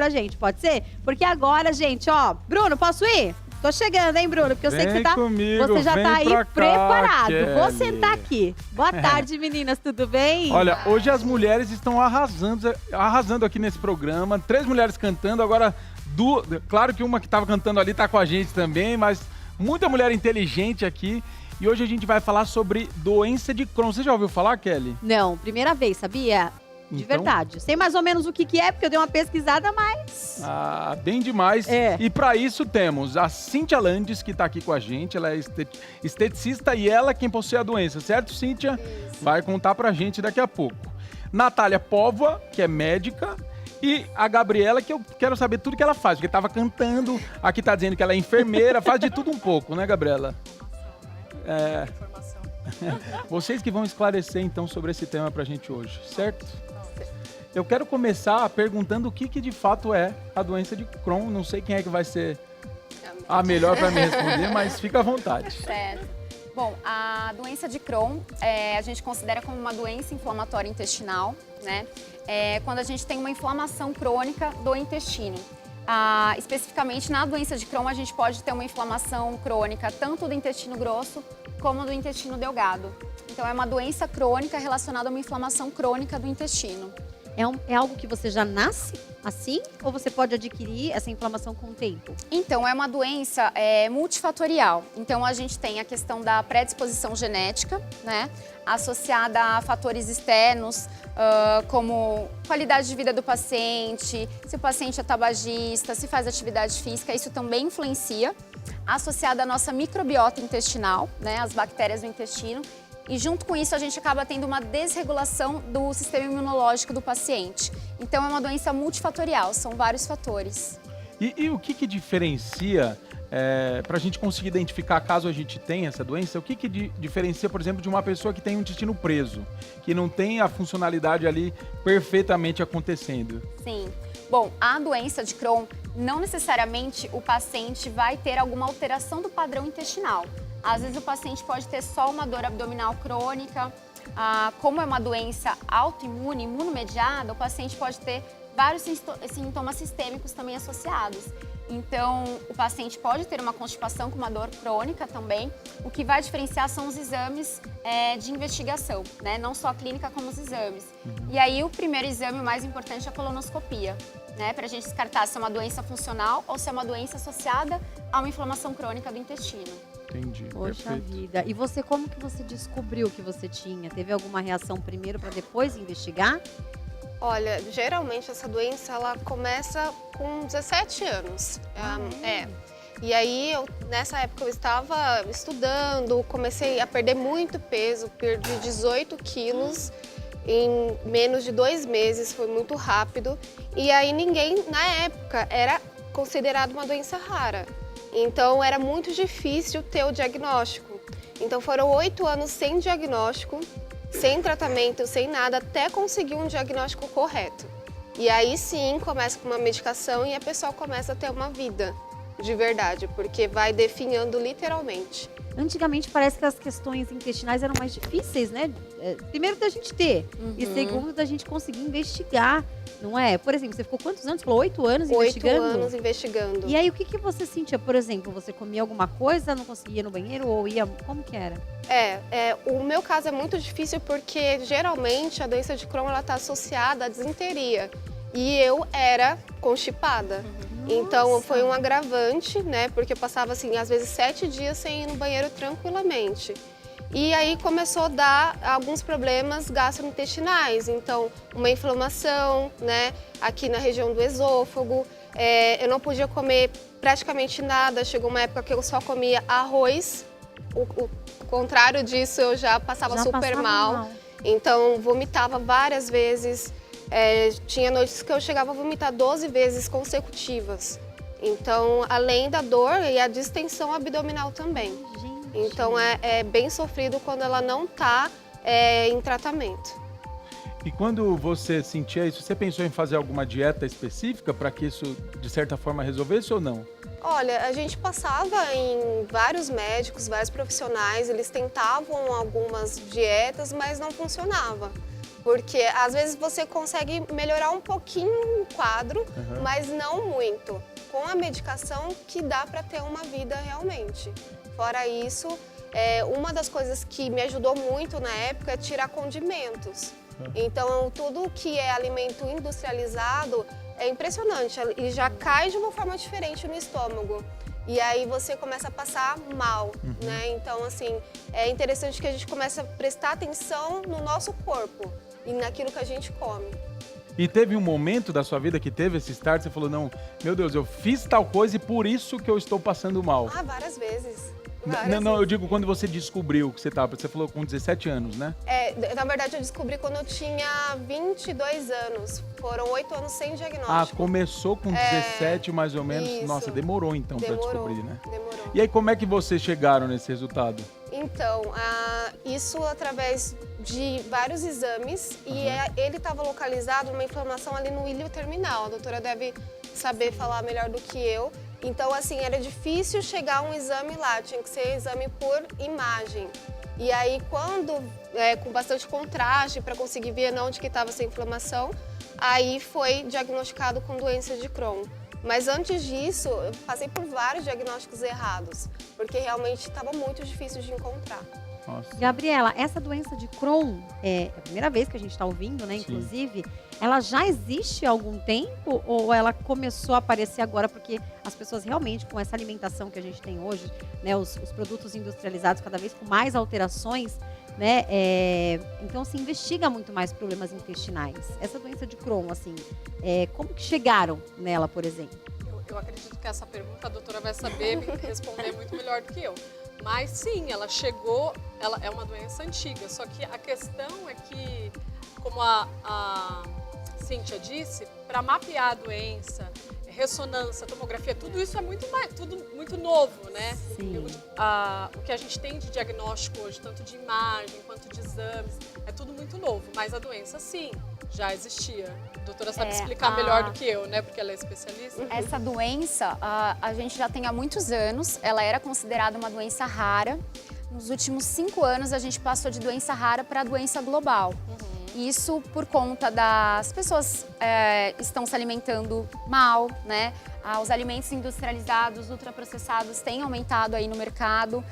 pra gente, pode ser? Porque agora, gente, ó, Bruno, posso ir? Tô chegando, hein, Bruno? Porque eu sei que você comigo, já tá aí preparado. Kelly. Vou sentar aqui. Boa tarde, meninas, tudo bem? Olha, hoje as mulheres estão arrasando aqui nesse programa. 3 mulheres cantando, agora claro que uma que estava cantando ali tá com a gente também, mas muita mulher inteligente aqui. E hoje a gente vai falar sobre doença de Crohn. Você já ouviu falar, Kelly? Não, primeira vez, sabia? De verdade. Sei mais ou menos o que é, porque eu dei uma pesquisada, mas... Ah, bem demais. E para isso temos a Cíntia Landes, que tá aqui com a gente. Ela é esteticista e ela quem possui a doença, certo, Cíntia? Isso. Vai contar pra gente daqui a pouco. Natália Póvoa, que é médica. E a Gabriela, que eu quero saber tudo que ela faz, porque tava cantando, aqui tá dizendo que ela é enfermeira, faz de tudo um pouco, né, Gabriela? Vocês que vão esclarecer, então, sobre esse tema pra gente hoje, certo? Eu quero começar perguntando o que de fato é a doença de Crohn. Não sei quem é que vai ser a melhor para me responder, mas fica à vontade. Certo. Bom, a doença de Crohn a gente considera como uma doença inflamatória intestinal, né? Quando a gente tem uma inflamação crônica do intestino. Especificamente na doença de Crohn, a gente pode ter uma inflamação crônica tanto do intestino grosso como do intestino delgado. Então, é uma doença crônica relacionada a uma inflamação crônica do intestino. É algo que você já nasce assim ou você pode adquirir essa inflamação com o tempo? Então, é uma doença multifatorial. Então, a gente tem a questão da predisposição genética, né? Associada a fatores externos, como qualidade de vida do paciente, se o paciente é tabagista, se faz atividade física, isso também influencia. Associada à nossa microbiota intestinal, né? As bactérias do intestino. E junto com isso a gente acaba tendo uma desregulação do sistema imunológico do paciente. Então é uma doença multifatorial, são vários fatores. E o que diferencia, para a gente conseguir identificar caso a gente tenha essa doença, o que diferencia, por exemplo, de uma pessoa que tem um intestino preso, que não tem a funcionalidade ali perfeitamente acontecendo? Sim. Bom, a doença de Crohn, não necessariamente o paciente vai ter alguma alteração do padrão intestinal. Às vezes o paciente pode ter só uma dor abdominal crônica, como é uma doença autoimune, imunomediada, o paciente pode ter vários sintomas sistêmicos também associados. Então, o paciente pode ter uma constipação com uma dor crônica também. O que vai diferenciar são os exames de investigação, né? Não só a clínica, como os exames. E aí, o primeiro exame, o mais importante, é a colonoscopia, né? Para a gente descartar se é uma doença funcional ou se é uma doença associada a uma inflamação crônica do intestino. Entendi. Poxa Perfeito. vida. E você, como que você descobriu que você tinha? Teve alguma reação primeiro para depois investigar? Olha, geralmente essa doença ela começa com 17 anos. E aí, nessa época eu estava estudando, comecei a perder muito peso, perdi 18 quilos em menos de 2 meses, foi muito rápido. E aí ninguém, na época, era considerado uma doença rara. Então era muito difícil ter o diagnóstico. Então foram 8 anos sem diagnóstico, sem tratamento, sem nada, até conseguir um diagnóstico correto. E aí sim começa com uma medicação e a pessoa começa a ter uma vida de verdade, porque vai definhando literalmente. Antigamente parece que as questões intestinais eram mais difíceis, né? Primeiro da gente ter e segundo da gente conseguir investigar, não é? Por exemplo, você ficou quantos anos? Você falou 8 anos investigando? 8 anos investigando. E aí o que você sentia? Por exemplo, você comia alguma coisa, não conseguia ir no banheiro ou ia... Como que era? O meu caso é muito difícil porque geralmente a doença de Crohn ela está associada à disenteria. E eu era constipada. Então foi um agravante, né? Porque eu passava assim, às vezes 7 dias sem ir no banheiro tranquilamente. E aí começou a dar alguns problemas gastrointestinais, então uma inflamação, né? Aqui na região do esôfago. Eu não podia comer praticamente nada, chegou uma época que eu só comia arroz. O contrário disso, eu já passava super mal. Então vomitava várias vezes. Tinha noites que eu chegava a vomitar 12 vezes consecutivas. Então, além da dor e a distensão abdominal também. Gente. Então, é bem sofrido quando ela não está em tratamento. E quando você sentia isso, você pensou em fazer alguma dieta específica para que isso, de certa forma, resolvesse ou não? Olha, a gente passava em vários médicos, vários profissionais, eles tentavam algumas dietas, mas não funcionava. Porque às vezes você consegue melhorar um pouquinho o quadro, mas não muito. Com a medicação que dá para ter uma vida realmente. Fora isso, uma das coisas que me ajudou muito na época é tirar condimentos. Então, tudo que é alimento industrializado é impressionante, ele já cai de uma forma diferente no estômago. E aí você começa a passar mal, né? Então, assim, é interessante que a gente comece a prestar atenção no nosso corpo e naquilo que a gente come. E teve um momento da sua vida que teve esse start, você falou, não, meu Deus, eu fiz tal coisa e por isso que eu estou passando mal. Ah, várias vezes. Não, eu digo quando você descobriu que você estava, você falou com 17 anos, né? Na verdade eu descobri quando eu tinha 22 anos. Foram 8 anos sem diagnóstico. Ah, começou com 17 mais ou menos. Isso. Nossa, demorou então para descobrir, né? Demorou. E aí como é que vocês chegaram nesse resultado? Então, isso através de vários exames e ele estava localizado numa inflamação ali no ilho terminal. A doutora deve saber falar melhor do que eu. Então, assim, era difícil chegar a um exame lá, tinha que ser exame por imagem. E aí, quando, com bastante contraste para conseguir ver onde que estava essa inflamação, aí foi diagnosticado com doença de Crohn. Mas antes disso, eu passei por vários diagnósticos errados, porque realmente estava muito difícil de encontrar. Nossa. Gabriela, essa doença de Crohn, é a primeira vez que a gente está ouvindo, né? Inclusive, ela já existe há algum tempo ou ela começou a aparecer agora porque as pessoas realmente, com essa alimentação que a gente tem hoje, né? Os produtos industrializados cada vez com mais alterações, né? Então se investiga muito mais problemas intestinais. Essa doença de Crohn, assim, como que chegaram nela, por exemplo? Eu acredito que essa pergunta a doutora vai saber me responder muito melhor do que eu. Mas sim, ela chegou, ela é uma doença antiga, só que a questão é que, como a Cíntia disse, para mapear a doença, ressonância, tomografia, tudo isso é tudo muito novo, né? Sim. O que a gente tem de diagnóstico hoje, tanto de imagem quanto de exames, é tudo muito novo, mas a doença sim, já existia. A doutora sabe explicar melhor do que eu, né? Porque ela é especialista. Essa doença, a gente já tem há muitos anos, ela era considerada uma doença rara. Nos últimos 5 anos, a gente passou de doença rara para doença global. Isso por conta das pessoas estão se alimentando mal, né? Os alimentos industrializados, ultraprocessados têm aumentado aí no mercado.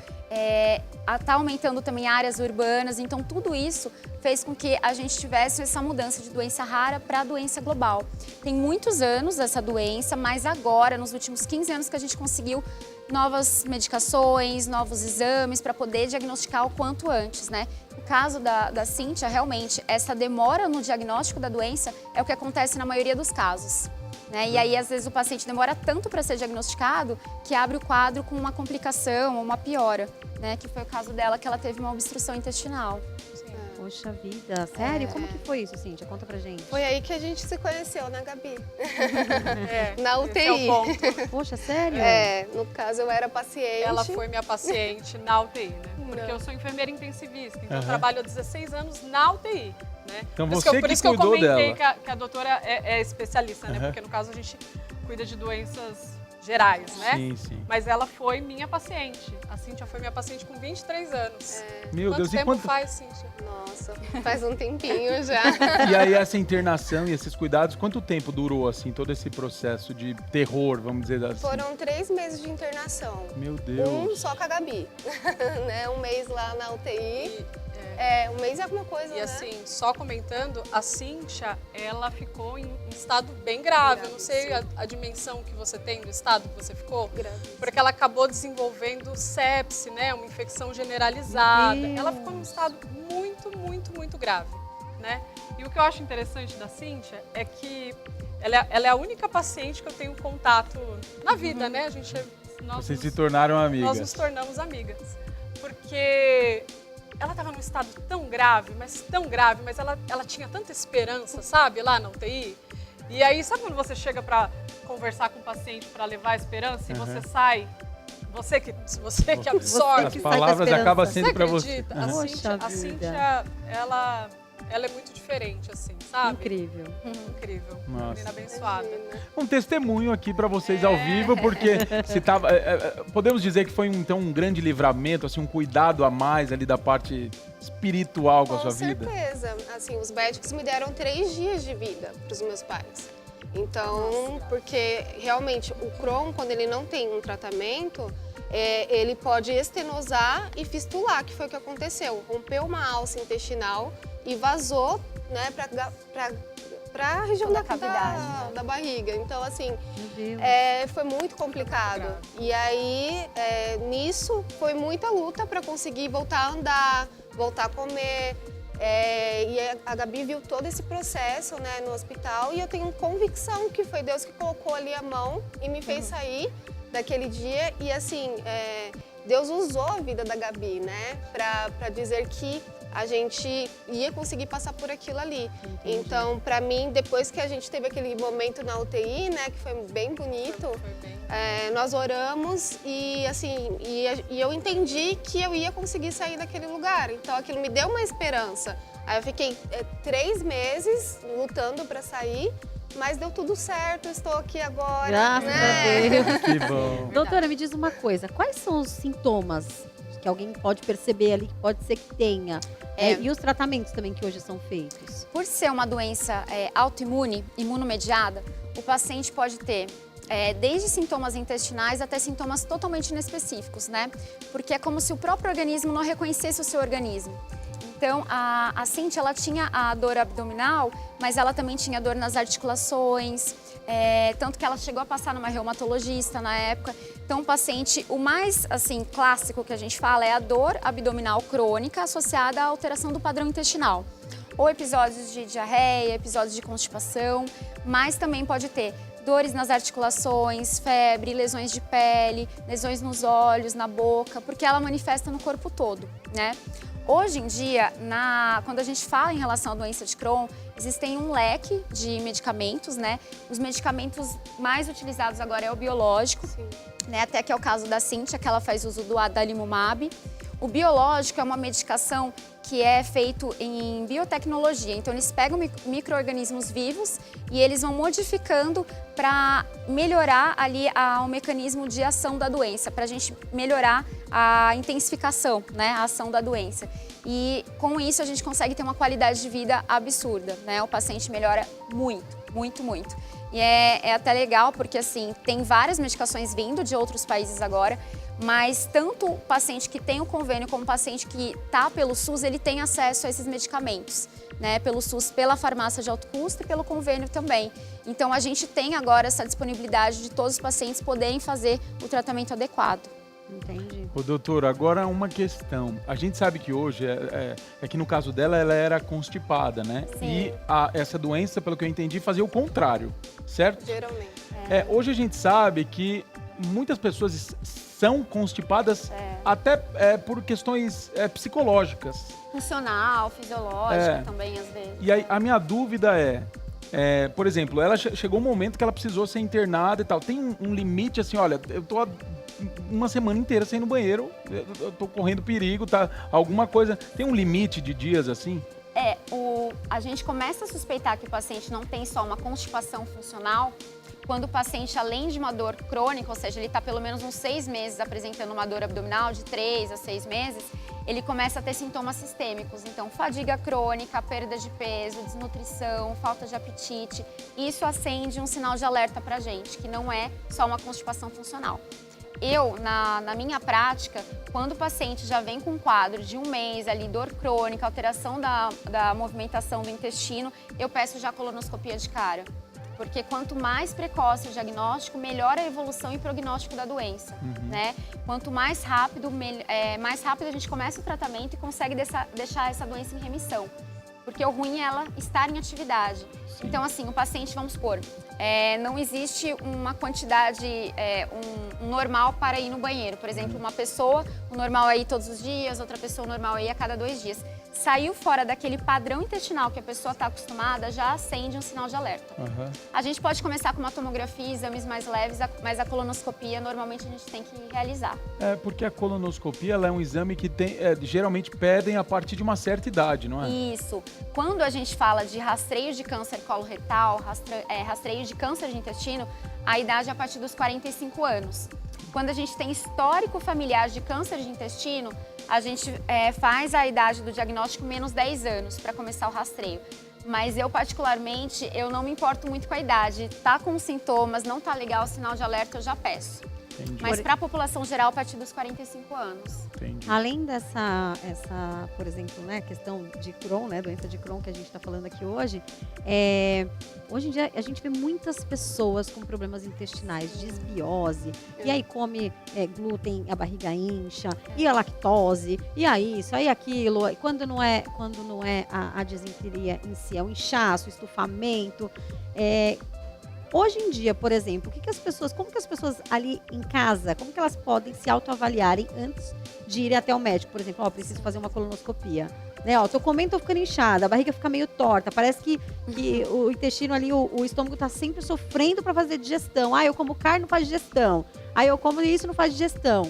Está aumentando também áreas urbanas, então tudo isso fez com que a gente tivesse essa mudança de doença rara para doença global. Tem muitos anos essa doença, mas agora, nos últimos 15 anos que a gente conseguiu novas medicações, novos exames para poder diagnosticar o quanto antes, né? No caso da Cíntia, realmente, essa demora no diagnóstico da doença é o que acontece na maioria dos casos. Né? E aí, às vezes, o paciente demora tanto para ser diagnosticado que abre o quadro com uma complicação ou uma piora, né? Que foi o caso dela, que ela teve uma obstrução intestinal. Poxa vida, sério? Como que foi isso, Cíntia? Conta pra gente. Foi aí que a gente se conheceu, né, Gabi? Na UTI. Esse é o ponto. Poxa, sério? No caso eu era paciente. Ela foi minha paciente na UTI, né? Porque eu sou enfermeira intensivista, então eu trabalho há 16 anos na UTI. Né? Então por você por isso que eu comentei que a doutora é especialista, né? Porque no caso a gente cuida de doenças gerais, né? Sim, sim. Mas ela foi minha paciente. A Cíntia foi minha paciente com 23 anos. Meu Deus, tempo faz, Cíntia? Nossa, faz um tempinho já. E aí essa internação e esses cuidados, quanto tempo durou, assim, todo esse processo de terror, vamos dizer assim? Foram 3 meses de internação. Meu Deus. Um só com a Gabi, né? 1 mês lá na UTI. 1 mês é alguma coisa, né? E assim, só comentando, a Cíntia, ela ficou em estado bem grave. Eu não sei a dimensão que você tem do estado que você ficou. Grave. Porque ela acabou desenvolvendo sepse, né? Uma infecção generalizada. Ela ficou num estado muito, muito, muito grave, né? E o que eu acho interessante da Cíntia é que ela é a única paciente que eu tenho contato na vida, né? Vocês se tornaram amigas. Nós nos tornamos amigas. Porque ela estava num estado tão grave, mas ela tinha tanta esperança, sabe, lá na UTI. E aí, sabe quando você chega para conversar com o paciente para levar a esperança e você sai, você que absorve. As palavras acabam sendo para você. A Cíntia, ela ela é muito diferente, assim, sabe? Incrível. Incrível. Nossa. Menina abençoada. Um testemunho aqui para vocês ao vivo, porque se tava, podemos dizer que foi então um grande livramento, assim, um cuidado a mais ali da parte espiritual com a sua vida. Com certeza. Assim, os médicos me deram 3 dias de vida para os meus pais. Então, porque realmente o Crohn, quando ele não tem um tratamento, ele pode estenosar e fistular, que foi o que aconteceu. Rompeu uma alça intestinal e vazou, né, para a região da cavidade da barriga. Então, assim, foi muito complicado. E aí, nisso, foi muita luta para conseguir voltar a andar, voltar a comer. E a Gabi viu todo esse processo, né, no hospital, e eu tenho convicção que foi Deus que colocou ali a mão e me fez sair daquele dia. E assim, Deus usou a vida da Gabi, né, para dizer que a gente ia conseguir passar por aquilo ali. Então, para mim, depois que a gente teve aquele momento na UTI, né, que foi bem bonito, nós oramos e assim, e eu entendi que eu ia conseguir sair daquele lugar. Então, aquilo me deu uma esperança. Aí eu fiquei 3 meses lutando para sair, mas deu tudo certo, estou aqui agora. Graças a Deus. Que bom. Doutora, me diz uma coisa, quais são os sintomas que alguém pode perceber ali, que pode ser que tenha? E os tratamentos também que hoje são feitos? Por ser uma doença autoimune, imunomediada, o paciente pode ter desde sintomas intestinais até sintomas totalmente inespecíficos, né? Porque é como se o próprio organismo não reconhecesse o seu organismo. Então, a Cíntia, ela tinha a dor abdominal, mas ela também tinha dor nas articulações, tanto que ela chegou a passar numa reumatologista na época. Então, o paciente, o mais, assim, clássico que a gente fala é a dor abdominal crônica associada à alteração do padrão intestinal. Ou episódios de diarreia, episódios de constipação, mas também pode ter dores nas articulações, febre, lesões de pele, lesões nos olhos, na boca, porque ela manifesta no corpo todo, né? Hoje em dia, quando a gente fala em relação à doença de Crohn, existem um leque de medicamentos, né? Os medicamentos mais utilizados agora é o biológico, né? Até que é o caso da Cíntia, que ela faz uso do adalimumab. O biológico é uma medicação que é feito em biotecnologia. Então, eles pegam micro-organismos vivos e eles vão modificando para melhorar ali o mecanismo de ação da doença, para a gente melhorar a intensificação, né, a ação da doença. E com isso a gente consegue ter uma qualidade de vida absurda, né? O paciente melhora muito, muito, muito. E é até legal porque, assim, tem várias medicações vindo de outros países agora, mas tanto o paciente que tem o convênio como o paciente que está pelo SUS, ele tem acesso a esses medicamentos, né? Pelo SUS, pela farmácia de alto custo e pelo convênio também. Então, a gente tem agora essa disponibilidade de todos os pacientes poderem fazer o tratamento adequado. Entendi. Ô, doutora, agora uma questão. A gente sabe que hoje, que no caso dela, ela era constipada, né? Sim. E essa doença, pelo que eu entendi, fazia o contrário, certo? Geralmente. Hoje a gente sabe que muitas pessoas são constipadas até por questões psicológicas. Funcional, fisiológico também, às vezes. E aí, a minha dúvida por exemplo, ela chegou um momento que ela precisou ser internada e tal. Tem um limite, assim, olha, eu tô uma semana inteira sem ir no banheiro, eu tô correndo perigo, tá? Alguma coisa. Tem um limite de dias, assim? A gente começa a suspeitar que o paciente não tem só uma constipação funcional quando o paciente, além de uma dor crônica, ou seja, ele está pelo menos uns 6 meses apresentando uma dor abdominal, de 3 a 6 meses, ele começa a ter sintomas sistêmicos. Então, fadiga crônica, perda de peso, desnutrição, falta de apetite. Isso acende um sinal de alerta para a gente, que não é só uma constipação funcional. Eu, na minha prática, quando o paciente já vem com um quadro de 1 mês, ali, dor crônica, alteração da movimentação do intestino, eu peço já colonoscopia de cara. Porque quanto mais precoce o diagnóstico, melhor a evolução e prognóstico da doença, né? Quanto mais rápido a gente começa o tratamento e consegue deixar essa doença em remissão. Porque o ruim é ela estar em atividade. Sim. Então, assim, o paciente, vamos supor, não existe uma quantidade, um normal para ir no banheiro. Por exemplo, uma pessoa, o normal é ir todos os dias, outra pessoa, o normal é ir a cada 2 dias. saiu fora daquele padrão intestinal que a pessoa está acostumada, já acende um sinal de alerta. A gente pode começar com uma tomografia, exames mais leves, mas a colonoscopia normalmente a gente tem que realizar. Porque a colonoscopia ela é um exame que geralmente pedem a partir de uma certa idade, não é? Isso. Quando a gente fala de rastreio de câncer coloretal, rastreio de câncer de intestino, a idade é a partir dos 45 anos. Quando a gente tem histórico familiar de câncer de intestino, a gente faz a idade do diagnóstico menos 10 anos para começar o rastreio. Mas eu, particularmente, eu não me importo muito com a idade. Tá com sintomas, não tá legal, sinal de alerta, eu já peço. Entendi. Mas para a população geral, a partir dos 45 anos. Entendi. Além dessa, por exemplo, né, questão de Crohn, né, doença de Crohn que a gente está falando aqui hoje, hoje em dia a gente vê muitas pessoas com problemas intestinais, desbiose, e aí come glúten, a barriga incha, e a lactose, e aí isso, aí aquilo, e quando não é a disenteria em si, é o inchaço, o estufamento, hoje em dia, por exemplo, como que as pessoas ali em casa, como que elas podem se autoavaliarem antes de irem até o médico? Por exemplo, preciso fazer uma colonoscopia. Né, tô comendo, tô ficando inchada, a barriga fica meio torta, parece que o intestino ali, o estômago tá sempre sofrendo para fazer digestão. Eu como carne, não faz digestão. Eu como isso, não faz digestão.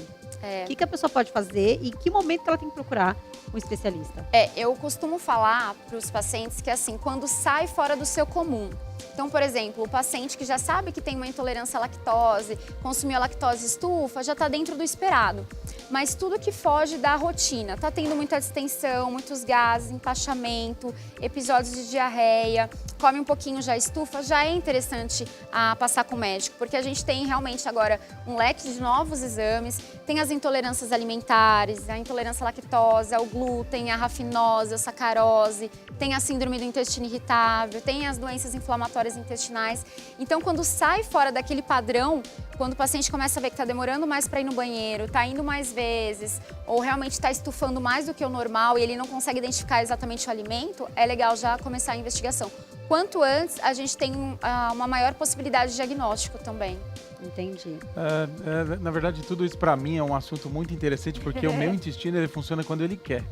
O que a pessoa pode fazer e em que momento que ela tem que procurar um especialista? Eu costumo falar para os pacientes que, assim, quando sai fora do seu comum. Então, por exemplo, o paciente que já sabe que tem uma intolerância à lactose, consumiu a lactose estufa, já está dentro do esperado. Mas tudo que foge da rotina, está tendo muita distensão, muitos gases, empachamento, episódios de diarreia, come um pouquinho, já estufa, já é interessante passar com o médico, porque a gente tem realmente agora um leque de novos exames, tem as intolerâncias alimentares, a intolerância à lactose, ao glúten, a rafinose, a sacarose, tem a síndrome do intestino irritável, tem as doenças inflamatórias intestinais. Então, quando sai fora daquele padrão, quando o paciente começa a ver que está demorando mais para ir no banheiro, está indo mais vezes, ou realmente está estufando mais do que o normal e ele não consegue identificar exatamente o alimento, é legal já começar a investigação. Quanto antes, a gente tem uma maior possibilidade de diagnóstico também. Entendi. Na verdade, tudo isso para mim é um assunto muito interessante, porque o meu intestino ele funciona quando ele quer.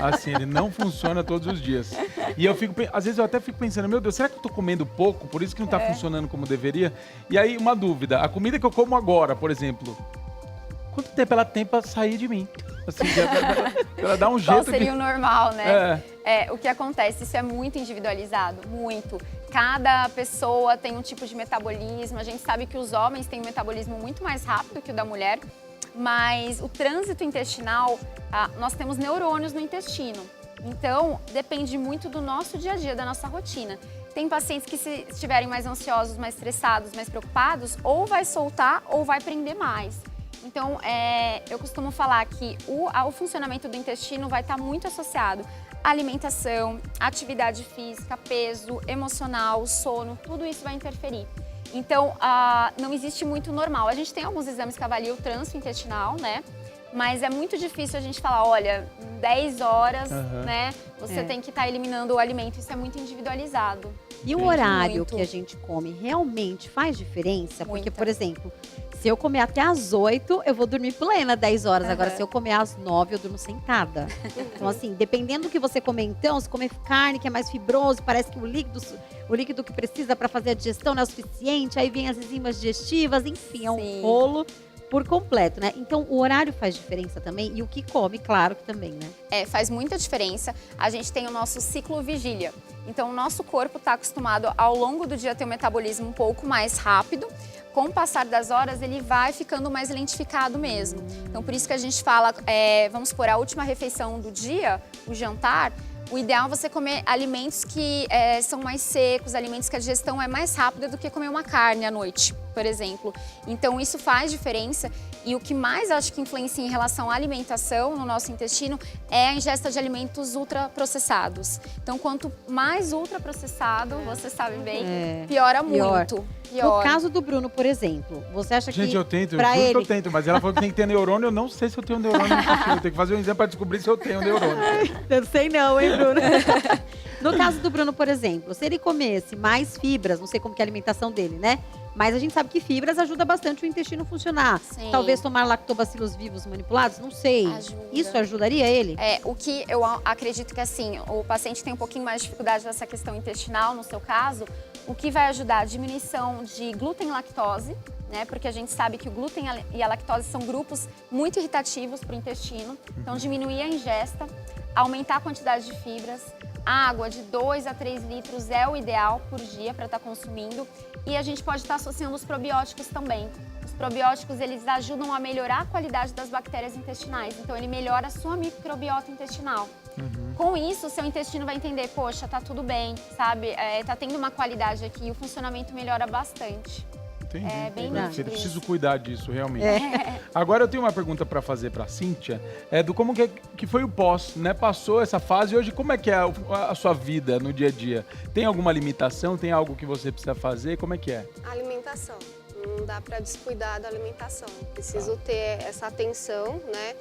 Assim, ele não funciona todos os dias. E às vezes eu até fico pensando, meu Deus, será que eu tô comendo pouco? Por isso que não tá funcionando como deveria? E aí, uma dúvida, a comida que eu como agora, por exemplo, quanto tempo ela tem para sair de mim? Assim, ela dá um jeito. Qual seria o normal, né? O que acontece, isso é muito individualizado, muito. Cada pessoa tem um tipo de metabolismo. A gente sabe que os homens têm um metabolismo muito mais rápido que o da mulher, mas o trânsito intestinal, nós temos neurônios no intestino. Então, depende muito do nosso dia a dia, da nossa rotina. Tem pacientes que, se estiverem mais ansiosos, mais estressados, mais preocupados, ou vai soltar ou vai prender mais. Então, eu costumo falar que o funcionamento do intestino vai estar muito associado à alimentação, atividade física, peso, emocional, sono, tudo isso vai interferir. Então, não existe muito normal. A gente tem alguns exames que avaliam o trânsito intestinal, né? Mas é muito difícil a gente falar, olha, 10 horas, né? Você tem que estar eliminando o alimento. Isso é muito individualizado. E o horário que a gente come realmente faz diferença? Porque, por exemplo, se eu comer até às 8, eu vou dormir plena 10 horas. Agora, se eu comer às 9, eu durmo sentada. Então, assim, dependendo do que você comer, então, se comer carne, que é mais fibroso, parece que o líquido que precisa para fazer a digestão não é o suficiente, aí vem as enzimas digestivas, enfim, é um rolo por completo, né? Então, o horário faz diferença também e o que come, claro que também, né? Faz muita diferença. A gente tem o nosso ciclo vigília. Então, o nosso corpo está acostumado ao longo do dia a ter um metabolismo um pouco mais rápido. Com o passar das horas, ele vai ficando mais lentificado mesmo. Então, por isso que a gente fala, vamos supor, a última refeição do dia, o jantar, o ideal é você comer alimentos que são mais secos, alimentos que a digestão é mais rápida do que comer uma carne à noite, por exemplo. Então, isso faz diferença. E o que mais acho que influencia em relação à alimentação no nosso intestino é a ingesta de alimentos ultraprocessados. Então, quanto mais ultraprocessado, você sabe bem, piora muito. No caso do Bruno, por exemplo, você acha que... Gente, eu tento, eu tento, mas ela falou que tem que ter neurônio, eu não sei se eu tenho neurônio no intestino. Eu tenho que fazer um exame para descobrir se eu tenho neurônio. Eu sei não, hein, Bruno? No caso do Bruno, por exemplo, se ele comesse mais fibras, não sei como que é a alimentação dele, né? Mas a gente sabe que fibras ajuda bastante o intestino a funcionar. Sim. Talvez tomar lactobacilos vivos manipulados, não sei. Ajuda. Isso ajudaria ele? O que eu acredito que, assim, o paciente tem um pouquinho mais de dificuldade nessa questão intestinal, no seu caso, o que vai ajudar a diminuição de glúten e lactose, né? Porque a gente sabe que o glúten e a lactose são grupos muito irritativos para o intestino. Então, diminuir a ingesta, aumentar a quantidade de fibras. Água de 2 a 3 litros é o ideal por dia para estar consumindo. E a gente pode estar associando os probióticos também. Os probióticos, eles ajudam a melhorar a qualidade das bactérias intestinais. Então, ele melhora a sua microbiota intestinal. Com isso, o seu intestino vai entender, poxa, tá tudo bem, sabe? Tá tendo uma qualidade aqui e o funcionamento melhora bastante. Entendi. É bem Eu nítido preciso isso. cuidar disso, realmente. Agora eu tenho uma pergunta para fazer para a Cíntia, do como que foi o pós, né? Passou essa fase e hoje como é que é a sua vida no dia a dia? Tem alguma limitação? Tem algo que você precisa fazer? Como é que é? Alimentação. Não dá para descuidar da alimentação. Preciso ter essa atenção, né?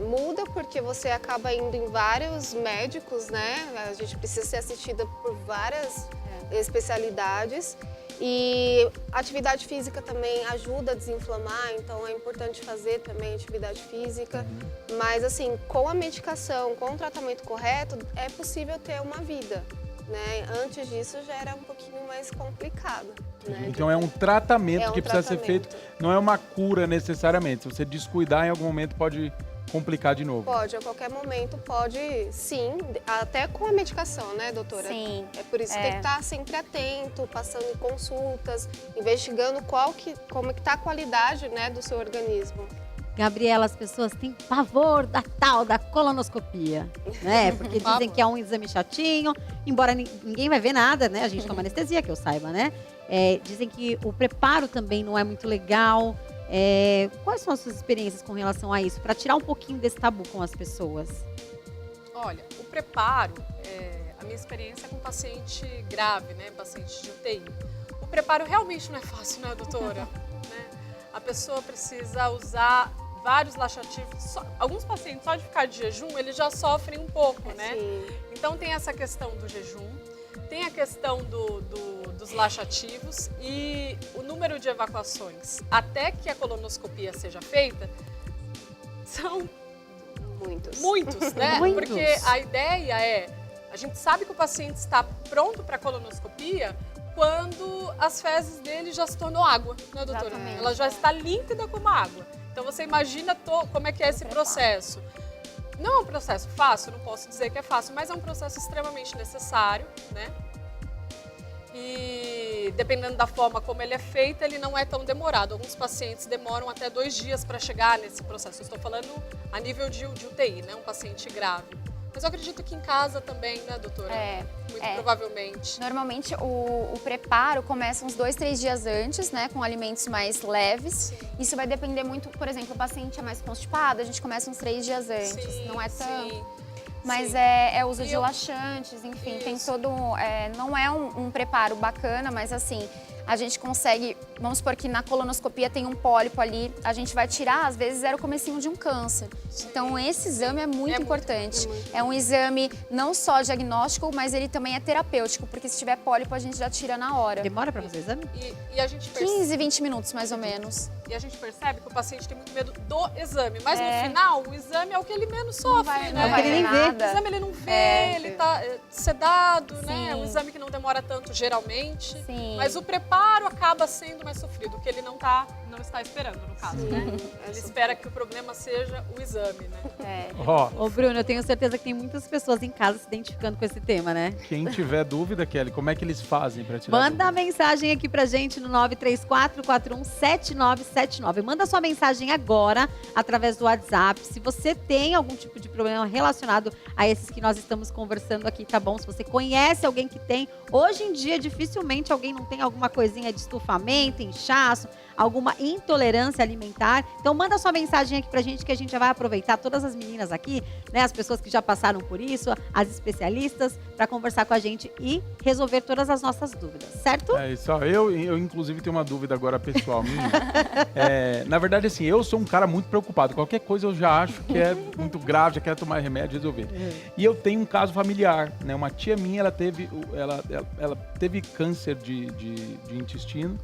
Muda porque você acaba indo em vários médicos, né? A gente precisa ser assistida por várias especialidades. E atividade física também ajuda a desinflamar, então é importante fazer também atividade física. Mas assim, com a medicação, com o tratamento correto, é possível ter uma vida, né? Antes disso já era um pouquinho mais complicado, né? Então é um tratamento que precisa ser tratamento. feito, não é uma cura necessariamente. Se você descuidar, em algum momento pode complicar de novo. Pode, a qualquer momento pode, sim, até com a medicação, né, doutora? Sim. É por isso que tem que estar sempre atento, passando em consultas, investigando como que está a qualidade, né, do seu organismo. Gabriela, as pessoas têm pavor da tal da colonoscopia, né? Porque dizem que é um exame chatinho, embora ninguém vai ver nada, né? A gente toma anestesia, que eu saiba, né? Dizem que o preparo também não é muito legal. Quais são as suas experiências com relação a isso? Para tirar um pouquinho desse tabu com as pessoas. Olha, o preparo, a minha experiência é com paciente grave, né? Paciente de UTI. O preparo realmente não é fácil, né, doutora? Né? A pessoa precisa usar vários laxativos. Alguns pacientes, só de ficar de jejum, eles já sofrem um pouco, né? Sim. Então tem essa questão do jejum, tem a questão dos laxativos e o número de evacuações até que a colonoscopia seja feita são muitos, né? Muitos. Porque a ideia a gente sabe que o paciente está pronto para a colonoscopia quando as fezes dele já se tornou água, né, doutora? Exatamente. Ela já está límpida como água. Então você imagina como é que é esse processo. Não é um processo fácil, não posso dizer que é fácil, mas é um processo extremamente necessário, né? E dependendo da forma como ele é feito, ele não é tão demorado. Alguns pacientes demoram até 2 dias para chegar nesse processo. Eu estou falando a nível de UTI, né? Um paciente grave. Mas eu acredito que em casa também, né, doutora? Muito provavelmente. Normalmente, o preparo começa uns 2, 3 dias antes, né? Com alimentos mais leves. Sim. Isso vai depender muito, por exemplo, o paciente é mais constipado, a gente começa uns 3 dias antes. Sim, não é tanto. sim. Mas Sim. é uso E de laxantes, enfim, tem todo... não é um preparo bacana, mas assim, a gente consegue... Vamos supor que na colonoscopia tem um pólipo ali, a gente vai tirar, às vezes era o comecinho de um câncer. Então esse exame é muito importante. É um exame não só diagnóstico, mas ele também é terapêutico, porque se tiver pólipo a gente já tira na hora. Demora para fazer o exame? E a gente percebe... 15, 20 minutos mais ou menos. E a gente percebe que o paciente tem muito medo do exame. Mas no final, o exame é o que ele menos sofre, né? não vai nem ver. O exame ele não vê, ele tá sedado, né? É um exame que não demora tanto, geralmente. Sim. Mas o preparo acaba sendo mais sofrido, que ele não está esperando, no caso, né? Ele espera que o problema seja o exame, né? Ô, Bruno, eu tenho certeza que tem muitas pessoas em casa se identificando com esse tema, né? Quem tiver dúvida, Kelly, como é que eles fazem para tirar Manda a dúvida? mensagem aqui pra gente no 934417979. Manda sua mensagem agora através do WhatsApp. Se você tem algum tipo de problema relacionado a esses que nós estamos conversando aqui, tá bom? Se você conhece alguém que tem, hoje em dia dificilmente alguém não tem alguma coisinha de estufamento, inchaço, alguma intolerância alimentar. Então manda sua mensagem aqui pra gente que a gente já vai aproveitar todas as meninas aqui, né, as pessoas que já passaram por isso, as especialistas, para conversar com a gente e resolver todas as nossas dúvidas, certo? É isso, ó, eu inclusive tenho uma dúvida agora pessoal minha. Na verdade, assim, eu sou um cara muito preocupado. Qualquer coisa eu já acho que é muito grave, já quero tomar remédio e resolver. E eu tenho um caso familiar, né? Uma tia minha, ela teve câncer de intestino.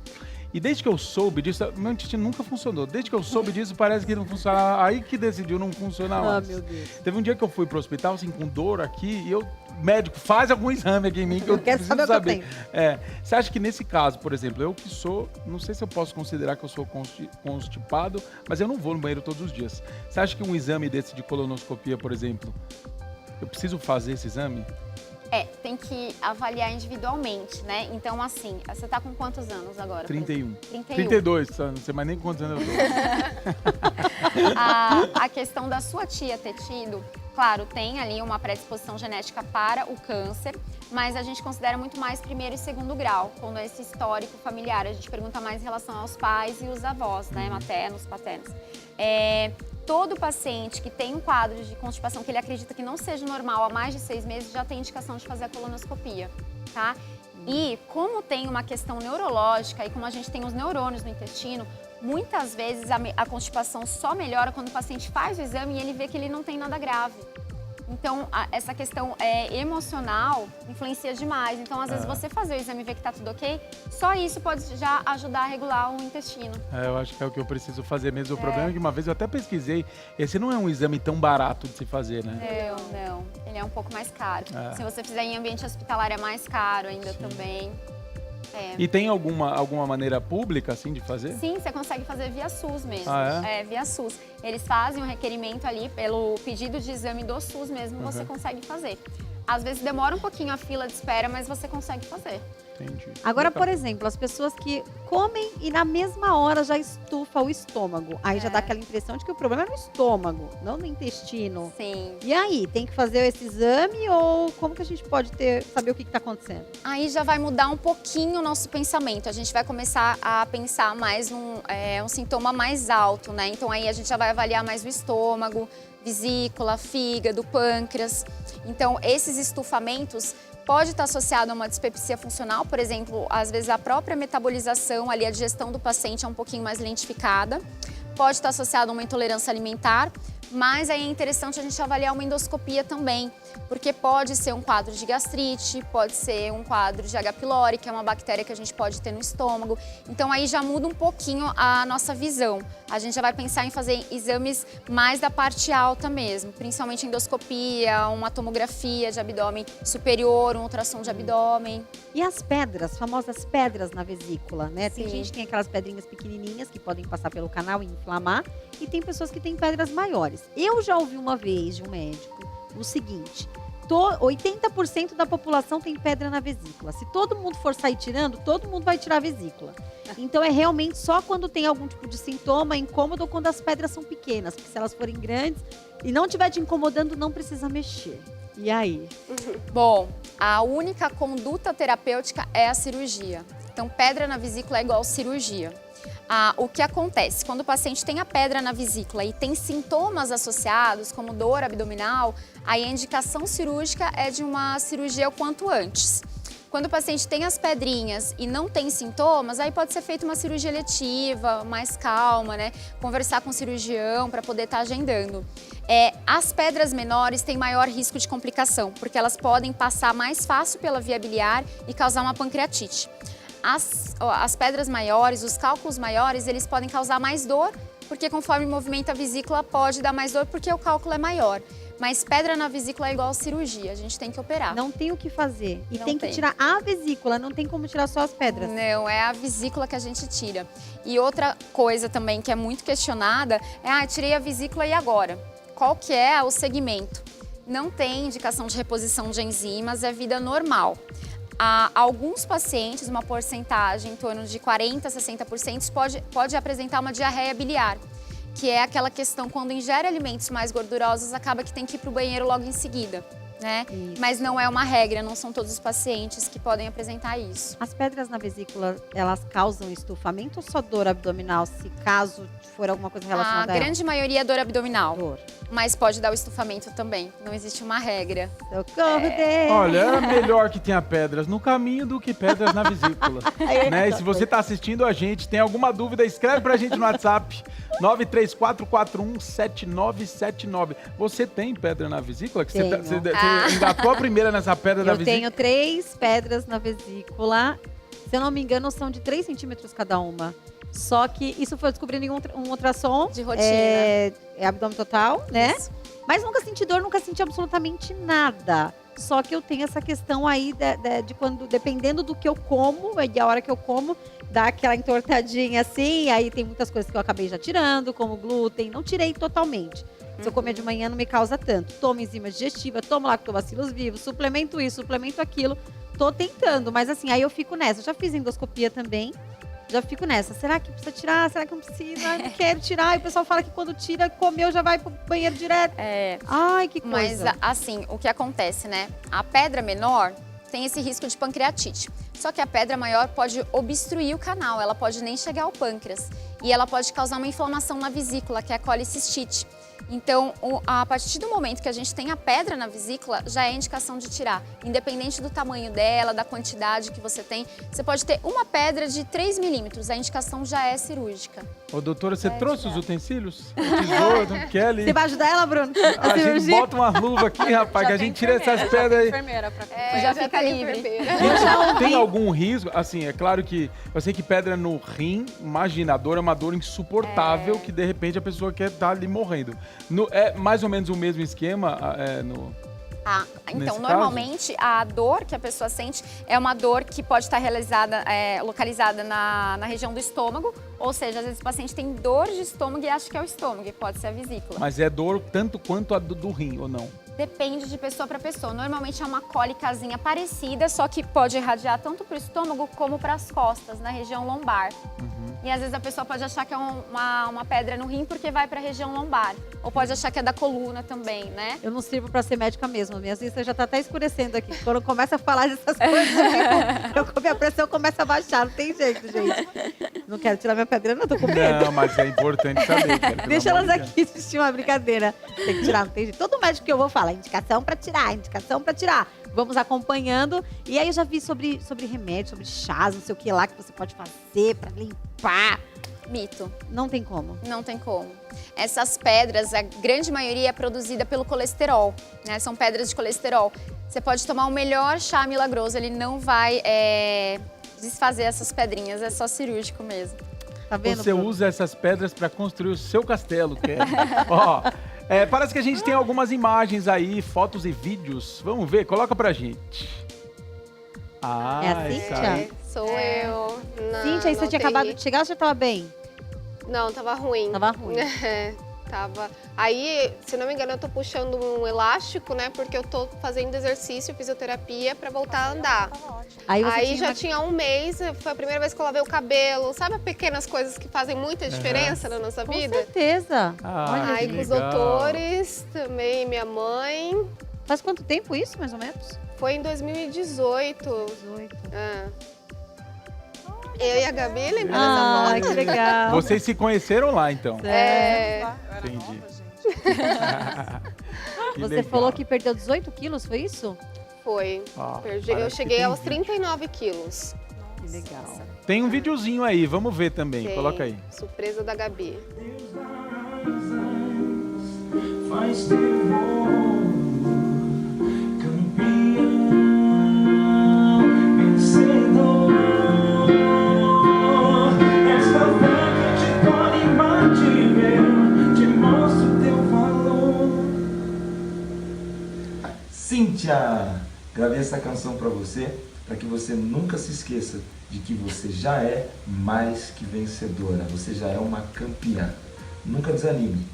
E desde que eu soube disso, meu intestino nunca funcionou. Desde que eu soube disso, parece que não funciona. Aí que decidiu não funcionar mais. Meu Deus. Teve um dia que eu fui pro hospital, assim, com dor aqui, e médico, faz algum exame aqui em mim que eu quero preciso saber o que eu saber. Você acha que nesse caso, por exemplo, eu que sou, não sei se eu posso considerar que eu sou constipado, mas eu não vou no banheiro todos os dias. Você acha que um exame desse de colonoscopia, por exemplo, eu preciso fazer esse exame? Tem que avaliar individualmente, né? Então, assim, você tá com quantos anos agora? 31. 31. 32, não sei mais nem quantos anos eu tô. A questão da sua tia ter tido, claro, tem ali uma predisposição genética para o câncer, mas a gente considera muito mais primeiro e segundo grau, quando é esse histórico familiar. A gente pergunta mais em relação aos pais e os avós, né? Maternos, paternos. Todo paciente que tem um quadro de constipação que ele acredita que não seja normal há mais de 6 meses já tem indicação de fazer a colonoscopia, tá? E como tem uma questão neurológica e como a gente tem os neurônios no intestino, muitas vezes a constipação só melhora quando o paciente faz o exame e ele vê que ele não tem nada grave. Então, essa questão emocional influencia demais. Então, às vezes, você fazer o exame e ver que tá tudo ok, só isso pode já ajudar a regular o intestino. Eu acho que é o que eu preciso fazer mesmo. O problema é que uma vez eu até pesquisei, esse não é um exame tão barato de se fazer, né? Não. Ele é um pouco mais caro. Se você fizer em ambiente hospitalar, é mais caro ainda também. E tem alguma maneira pública, assim, de fazer? Sim, você consegue fazer via SUS mesmo. Via SUS. Eles fazem um requerimento ali pelo pedido de exame do SUS mesmo, você consegue fazer. Às vezes demora um pouquinho a fila de espera, mas você consegue fazer. Entendi. Agora, por exemplo, as pessoas que comem e na mesma hora já estufa o estômago. Aí já dá aquela impressão de que o problema é no estômago, não no intestino. Sim. E aí, tem que fazer esse exame ou como que a gente pode saber o que está acontecendo? Aí já vai mudar um pouquinho o nosso pensamento. A gente vai começar a pensar mais um sintoma mais alto, né? Então aí a gente já vai avaliar mais o estômago, vesícula, fígado, pâncreas. Então esses estufamentos pode estar associado a uma dispepsia funcional, por exemplo, às vezes a própria metabolização, ali a digestão do paciente é um pouquinho mais lentificada. Pode estar associado a uma intolerância alimentar, mas aí é interessante a gente avaliar uma endoscopia também, porque pode ser um quadro de gastrite, pode ser um quadro de H. pylori, que é uma bactéria que a gente pode ter no estômago. Então aí já muda um pouquinho a nossa visão. A gente já vai pensar em fazer exames mais da parte alta mesmo, principalmente endoscopia, uma tomografia de abdômen superior, um ultrassom de abdômen. E as pedras, famosas pedras na vesícula, né? Tem Sim. gente que tem aquelas pedrinhas pequenininhas que podem passar pelo canal e inflamar, e tem pessoas que têm pedras maiores. Eu já ouvi uma vez de um médico o seguinte: 80% da população tem pedra na vesícula. Se todo mundo for sair tirando, todo mundo vai tirar a vesícula. Então é realmente só quando tem algum tipo de sintoma, incômodo, ou quando as pedras são pequenas. Porque se elas forem grandes e não estiver te incomodando, não precisa mexer. E aí? Bom, a única conduta terapêutica é a cirurgia. Então, pedra na vesícula é igual cirurgia. O que acontece? Quando o paciente tem a pedra na vesícula e tem sintomas associados, como dor abdominal, aí a indicação cirúrgica é de uma cirurgia o quanto antes. Quando o paciente tem as pedrinhas e não tem sintomas, aí pode ser feita uma cirurgia eletiva, mais calma, né? Conversar com o cirurgião para poder estar agendando. As pedras menores têm maior risco de complicação, porque elas podem passar mais fácil pela via biliar e causar uma pancreatite. As pedras maiores, os cálculos maiores, eles podem causar mais dor, porque conforme movimenta a vesícula pode dar mais dor porque o cálculo é maior. Mas pedra na vesícula é igual cirurgia, a gente tem que operar. Não tem o que fazer. E Não tem que tem. tirar a vesícula, não tem como tirar só as pedras. Não, é a vesícula que a gente tira. E outra coisa também que é muito questionada é, tirei a vesícula e agora? Qual que é o segmento? Não tem indicação de reposição de enzimas, é vida normal. Alguns pacientes, uma porcentagem em torno de 40% a 60% pode apresentar uma diarreia biliar, que é aquela questão quando ingere alimentos mais gordurosos, acaba que tem que ir para o banheiro logo em seguida, né? Isso. Mas não é uma regra, não são todos os pacientes que podem apresentar isso. As pedras na vesícula, elas causam estufamento ou só dor abdominal, se caso for alguma coisa A relacionada a grande maioria é dor abdominal, dor? mas pode dar o estufamento também. Não existe uma regra. Socorro, Deus! Olha, é melhor que tenha pedras no caminho do que pedras na vesícula. Né? E se você está assistindo a gente, tem alguma dúvida, escreve pra gente no WhatsApp 934417979. Você tem pedra na vesícula? Que Tenho. você engatou a primeira nessa pedra da Eu vesícula? tenho 3 pedras na vesícula. Se eu não me engano, são de 3 centímetros cada uma. Só que isso foi descobrindo em um ultrassom. De rotina. É abdômen total, né? Isso. Mas nunca senti dor, nunca senti absolutamente nada. Só que eu tenho essa questão aí de quando, dependendo do que eu como, e a hora que eu como, dá aquela entortadinha assim. Aí tem muitas coisas que eu acabei já tirando, como glúten. Não tirei totalmente. Se eu comer de manhã, não me causa tanto. Tomo enzima digestiva, tomo lactobacilos vivos, suplemento isso, suplemento aquilo. Tô tentando, mas assim, aí eu fico nessa. Eu já fiz endoscopia também. Já fico nessa. Será que precisa tirar? Será que não precisa? Ai, não quero tirar. E o pessoal fala que quando tira, comeu, já vai pro banheiro direto. É, Ai, que mas coisa. assim, o que acontece, né? A pedra menor tem esse risco de pancreatite. Só que a pedra maior pode obstruir o canal, ela pode nem chegar ao pâncreas. E ela pode causar uma inflamação na vesícula, que é a colicistite. Então, a partir do momento que a gente tem a pedra na vesícula, já é indicação de tirar. Independente do tamanho dela, da quantidade que você tem. Você pode ter uma pedra de 3 milímetros, a indicação já é cirúrgica. Ô, doutora, você trouxe os utensílios? O tesouro, não quer ali? Você vai ajudar ela, Bruno? A gente bota uma luva aqui, rapaz, que a gente tira essas pedras aí. Enfermeira pra Já fica livre. Tem algum risco? Assim, é claro que eu sei que pedra no rim, imagina, a dor é uma dor insuportável que de repente a pessoa quer estar ali morrendo. É mais ou menos o mesmo esquema Então, Nesse normalmente, a dor que a pessoa sente é uma dor que pode estar localizada na região do estômago, ou seja, às vezes o paciente tem dor de estômago e acha que é o estômago, e pode ser a vesícula. Mas é dor tanto quanto a do rim, ou não? Depende de pessoa para pessoa. Normalmente é uma cólicazinha parecida, só que pode irradiar tanto para o estômago como para as costas, na região lombar. E às vezes a pessoa pode achar que é uma pedra no rim porque vai para a região lombar. Ou pode achar que é da coluna também, né? Eu não sirvo pra ser médica mesmo. Minha vista já tá até escurecendo aqui. Quando começa a falar dessas coisas, minha pressão começa a baixar. Não tem jeito, gente. Não quero tirar minha pedra, não. Tô com medo. Não, mas é importante saber. Cara, pelo Deixa amor elas de Deus. aqui assistir uma brincadeira. Tem que tirar, não tem jeito. Todo médico que eu vou falar, indicação pra tirar, indicação pra tirar. Vamos acompanhando. E aí eu já vi sobre remédio, sobre chás, não sei o que lá, que você pode fazer pra limpar. Mito. Não tem como. Não tem como. Essas pedras, a grande maioria é produzida pelo colesterol, né? São pedras de colesterol. Você pode tomar o melhor chá milagroso, ele não vai desfazer essas pedrinhas, é só cirúrgico mesmo. Tá vendo? Você Bruno? usa essas pedras para construir o seu castelo, Kelly. Ó, parece que a gente tem algumas imagens aí, fotos e vídeos. Vamos ver, coloca pra gente. Ah, É assim, essa Tia? aí. Sou eu. Cíntia, aí você tinha acabado de chegar ou já tava bem? Não, tava ruim. Tava ruim. Tava. Aí, se não me engano, eu tô puxando um elástico, né? Porque eu tô fazendo exercício, fisioterapia pra voltar a andar. Aí você Aí tinha já uma- tinha um mês, foi a primeira vez que eu lavei o cabelo. Sabe pequenas coisas que fazem muita diferença na nossa Com vida? certeza. Ah, Aí que com os legal. doutores, também minha mãe. Faz quanto tempo isso, mais ou menos? Foi em 2018. 18. Ah. Eu e a Gabi, lembra Ah, dessa que foto? legal. Vocês se conheceram lá, então. É. Eu era Entendi. nova, gente. Que Você legal. falou que perdeu 18 quilos, foi isso? Foi. Ó, Perdi- eu parece que cheguei tem aos vídeo. 39 quilos. Que legal. Tem um videozinho aí, vamos ver também. Tem. Coloca aí. Surpresa da Gabi. Faz teu campeão, vencedor. Esta fé que te torna imbatível, te mostra o teu valor. Cíntia, gravei essa canção pra você, para que você nunca se esqueça de que você já é mais que vencedora. Você já é uma campeã. Nunca desanime.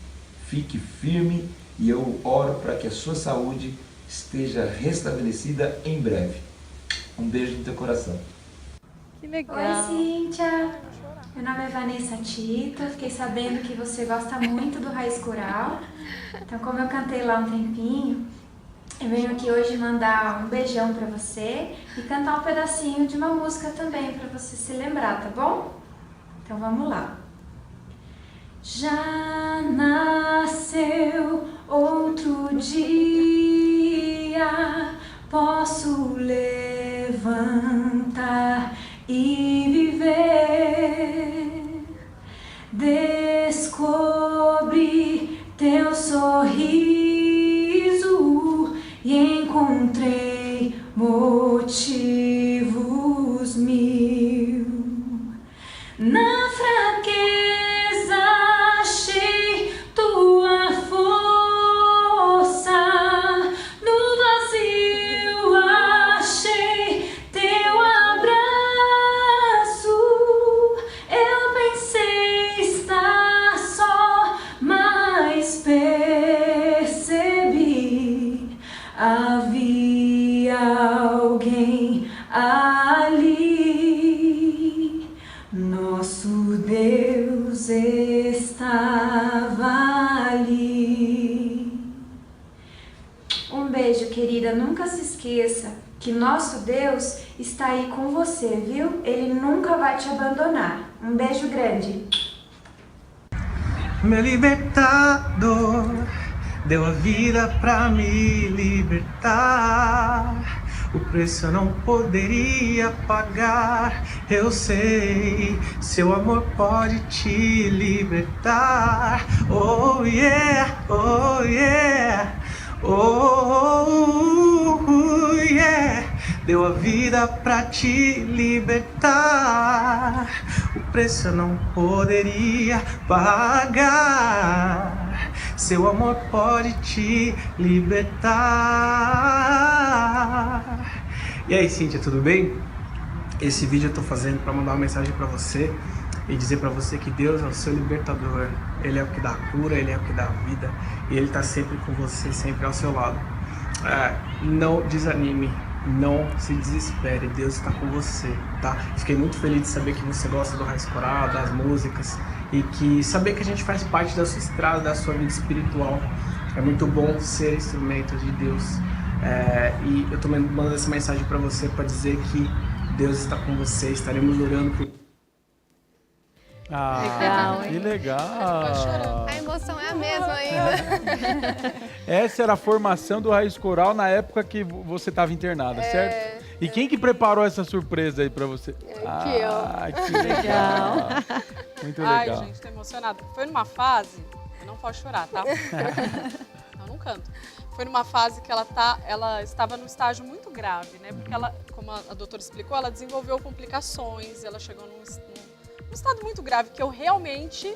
Fique firme e eu oro para que a sua saúde esteja restabelecida em breve. Um beijo no teu coração. Que legal. Oi, Cíntia. Meu nome é Vanessa Tito. Fiquei sabendo que você gosta muito do Raiz Coral. Então, como eu cantei lá um tempinho, Eu venho aqui hoje mandar um beijão pra você e cantar um pedacinho de uma música também pra você se lembrar, tá bom? Então vamos lá. Já nasceu outro dia, posso levantar e viver. Descobri teu sorriso e encontrei motivos mil. Na fraqueza achei tua força, no vazio achei teu abraço. Eu pensei estar só, mas percebi havia alguém ali. Nosso Deus estava ali. Um beijo, querida. Nunca se esqueça que nosso Deus está aí com você, viu? Ele nunca vai te abandonar. Um beijo grande. Meu libertador deu a vida pra me libertar. O preço eu não poderia pagar. Eu sei, seu amor pode te libertar. Oh yeah, oh yeah, oh yeah. Deu a vida pra te libertar. O preço eu não poderia pagar. Seu amor pode te libertar. E aí, Cíntia, tudo bem? Esse vídeo eu tô fazendo para mandar uma mensagem para você e dizer para você que Deus é o seu libertador. Ele é o que dá cura, Ele é o que dá vida e Ele tá sempre com você, sempre ao seu lado. Não desanime, não se desespere, Deus está com você, tá? Fiquei muito feliz de saber que você gosta do Raiz Coral, das músicas e que saber que a gente faz parte da sua estrada, da sua vida espiritual. É muito bom ser instrumento de Deus. E eu tô mandando essa mensagem para você para dizer que Deus está com você, estaremos orando por... Legal, que hein? legal! A emoção é a mesma ainda. Essa era a formação do Raiz Coral na época que você estava internada, certo? E quem que preparou essa surpresa aí pra você? Aqui, ó. Que legal! Muito legal. Ai, gente, tô emocionada. Foi numa fase... Eu não posso chorar, tá? Eu não canto. Foi numa fase que ela estava num estágio muito grave, né? Porque ela, como a doutora explicou, ela desenvolveu complicações, ela chegou num estado muito grave que eu realmente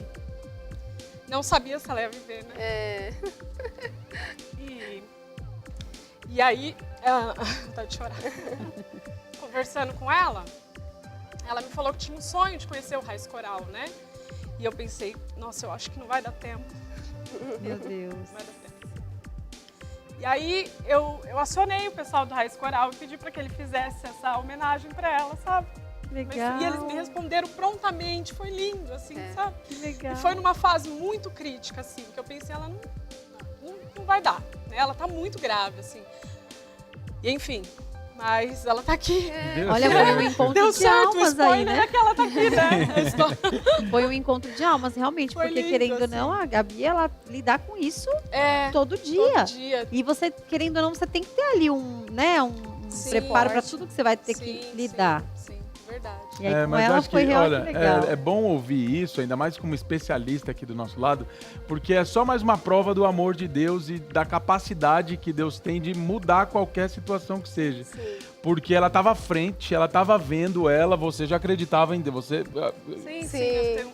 não sabia se ela ia viver, né? E aí, tá de chorar. Conversando com ela me falou que tinha um sonho de conhecer o Raiz Coral, né? E eu pensei, nossa, eu acho que não vai dar tempo. Meu Deus. Não vai dar tempo. E aí eu acionei o pessoal do Raiz Coral e pedi para que ele fizesse essa homenagem para ela, sabe? Legal. E eles me responderam prontamente, foi lindo, assim, sabe? Que legal. E foi numa fase muito crítica, assim, que eu pensei, ela não vai dar, né? Ela tá muito grave, assim. E enfim, mas ela tá aqui. Olha, foi um encontro Deu de certo, o almas spoiler aí, né? é que ela tá aqui, né? A história. Foi um encontro de almas, realmente, Foi porque lindo, querendo ou assim. não, a Gabi, ela lidar com isso todo dia. Todo dia. E você, querendo ou não, você tem que ter ali um Sim, preparo para forte. tudo que você vai ter que lidar. Sim, verdade. E aí com mas ela acho foi que, realmente olha, legal. é bom ouvir isso, ainda mais como especialista aqui do nosso lado, porque é só mais uma prova do amor de Deus e da capacidade que Deus tem de mudar qualquer situação que seja. Sim. Porque ela estava à frente, ela estava vendo ela, você já acreditava em Deus. Você, Sim.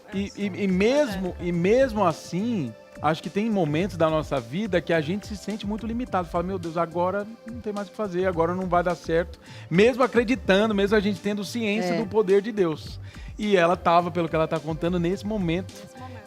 e mesmo assim, acho que tem momentos da nossa vida que a gente se sente muito limitado. Fala, meu Deus, agora não tem mais o que fazer, agora não vai dar certo. Mesmo acreditando, mesmo a gente tendo ciência do poder de Deus. E ela estava, pelo que ela está contando, nesse momento.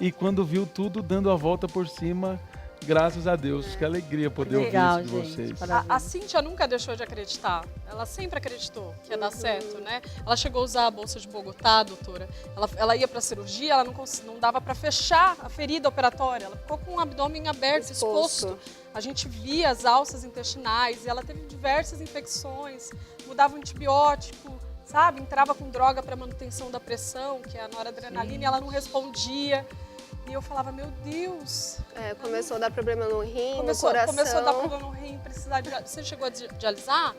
E quando viu tudo dando a volta por cima, Graças a Deus, que alegria poder Legal, ouvir isso de gente, vocês. A Cíntia nunca deixou de acreditar. Ela sempre acreditou que ia dar certo, né? Ela chegou a usar a bolsa de Bogotá, doutora. Ela ia para cirurgia, ela não dava para fechar a ferida operatória. Ela ficou com o abdômen aberto, exposto. A gente via as alças intestinais e ela teve diversas infecções, mudava o antibiótico, sabe? Entrava com droga para manutenção da pressão, que é a noradrenalina, e ela não respondia. E eu falava, meu Deus. Começou a dar problema no rim, no coração. Começou a dar problema no rim, precisar de... Você chegou a dialisar?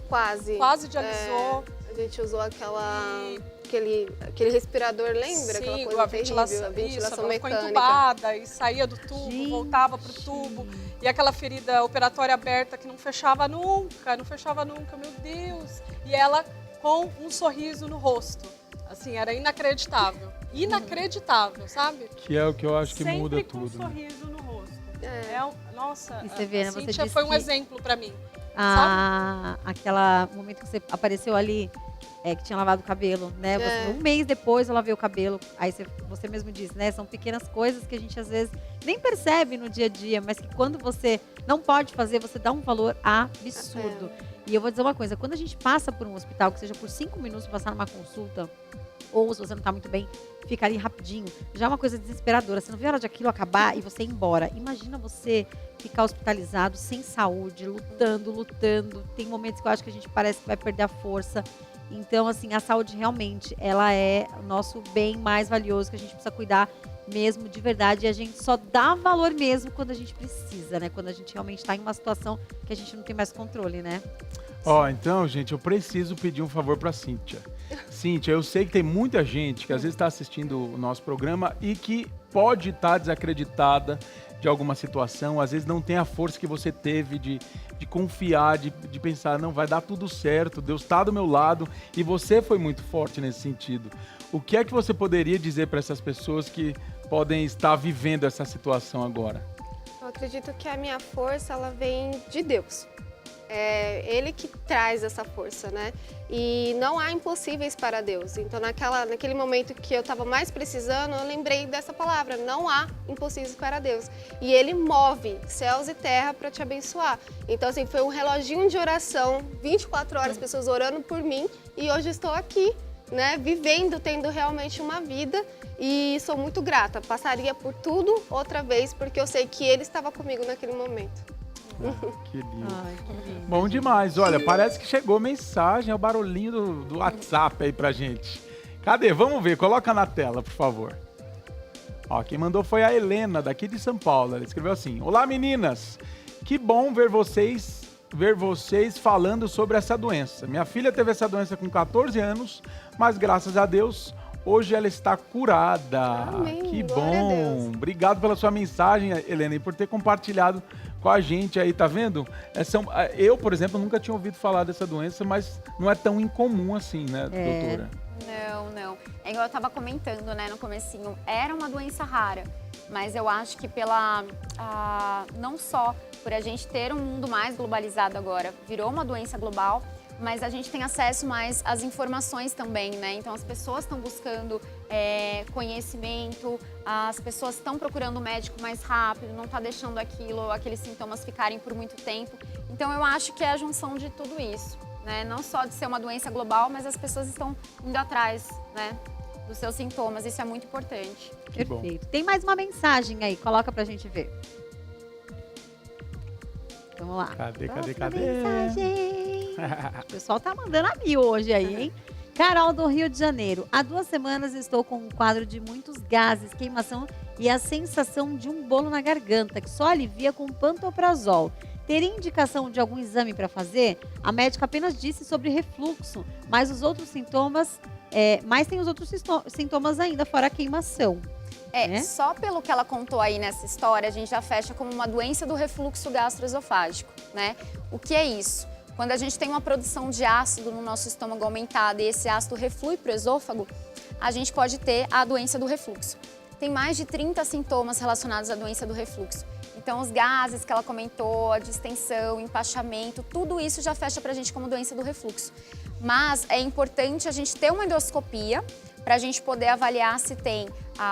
Quase. Quase dialisou. A gente usou aquele respirador, lembra? Sim, aquela coisa a ventilação, terrível, a ventilação ela ficou mecânica. entubada e saía do tubo, voltava pro tubo. E aquela ferida operatória aberta que não fechava nunca, meu Deus. E ela com um sorriso no rosto. Assim, era inacreditável. Inacreditável, sabe? Que é o que eu acho que sempre muda com tudo. um sorriso no rosto. Nossa, E você vê, né, a você Cíntia disse foi um que- exemplo pra mim. Aquela momento que você apareceu ali, que tinha lavado o cabelo, né? Um mês depois eu lavei o cabelo. Aí você mesmo disse, né? São pequenas coisas que a gente às vezes nem percebe no dia a dia, mas que quando você não pode fazer, você dá um valor absurdo. E eu vou dizer uma coisa, quando a gente passa por um hospital, que seja por 5 minutos passar numa consulta, ou se você não tá muito bem, fica ali rapidinho, já é uma coisa desesperadora. Você não vê a hora de aquilo acabar e você ir embora. Imagina você ficar hospitalizado, sem saúde, lutando. Tem momentos que eu acho que a gente parece que vai perder a força. Então, assim, a saúde realmente, ela é o nosso bem mais valioso, que a gente precisa cuidar mesmo de verdade. E a gente só dá valor mesmo quando a gente precisa, né? Quando a gente realmente está em uma situação que a gente não tem mais controle, né? Então, gente, eu preciso pedir um favor pra Cíntia. Cíntia, eu sei que tem muita gente que às vezes está assistindo o nosso programa e que pode estar desacreditada de alguma situação, às vezes não tem a força que você teve de confiar, de pensar, não, vai dar tudo certo, Deus está do meu lado, e você foi muito forte nesse sentido. O que é que você poderia dizer para essas pessoas que podem estar vivendo essa situação agora? Eu acredito que a minha força, ela vem de Deus. É Ele que traz essa força, né? E não há impossíveis para Deus. Então, naquele momento que eu estava mais precisando, eu lembrei dessa palavra, não há impossíveis para Deus. E Ele move céus e terra para te abençoar. Então, assim, foi um reloginho de oração, 24 horas, pessoas orando por mim, e hoje estou aqui, né? Vivendo, tendo realmente uma vida, e sou muito grata. Passaria por tudo outra vez, porque eu sei que Ele estava comigo naquele momento. Que lindo. Ai, que lindo. Bom demais. Olha, parece que chegou mensagem, é o barulhinho do WhatsApp aí pra gente. Cadê? Vamos ver. Coloca na tela, por favor. Ó, quem mandou foi a Helena, daqui de São Paulo. Ela escreveu assim: olá, meninas. Que bom ver vocês falando sobre essa doença. Minha filha teve essa doença com 14 anos, mas graças a Deus, hoje ela está curada. Amém. Que Glória a Deus. bom. Obrigado pela sua mensagem, Helena, e por ter compartilhado com a gente aí, tá vendo? Eu, por exemplo, nunca tinha ouvido falar dessa doença, mas não é tão incomum assim, né, doutora? Não. É igual eu estava comentando, né, no comecinho, era uma doença rara, mas eu acho que não só por a gente ter um mundo mais globalizado agora, virou uma doença global, mas a gente tem acesso mais às informações também, né? Então as pessoas estão buscando conhecimento, as pessoas estão procurando o médico mais rápido, não está deixando aqueles sintomas ficarem por muito tempo. Então eu acho que é a junção de tudo isso, né? Não só de ser uma doença global, mas as pessoas estão indo atrás, né, dos seus sintomas. Isso é muito importante. Que bom. Perfeito. Tem mais uma mensagem aí, coloca pra gente ver. Vamos lá. Cadê? Mensagem. O pessoal tá mandando a mil hoje aí, hein? Carol do Rio de Janeiro. Há 2 semanas estou com um quadro de muitos gases, queimação e a sensação de um bolo na garganta, que só alivia com pantoprazol. Teria indicação de algum exame para fazer? A médica apenas disse sobre refluxo, mas os outros sintomas, tem os outros sintomas ainda, fora a queimação. Só pelo que ela contou aí nessa história, a gente já fecha como uma doença do refluxo gastroesofágico, né? O que é isso? Quando a gente tem uma produção de ácido no nosso estômago aumentada e esse ácido reflui para o esôfago, a gente pode ter a doença do refluxo. Tem mais de 30 sintomas relacionados à doença do refluxo. Então, os gases que ela comentou, a distensão, empachamento, tudo isso já fecha para a gente como doença do refluxo. Mas é importante a gente ter uma endoscopia para a gente poder avaliar se tem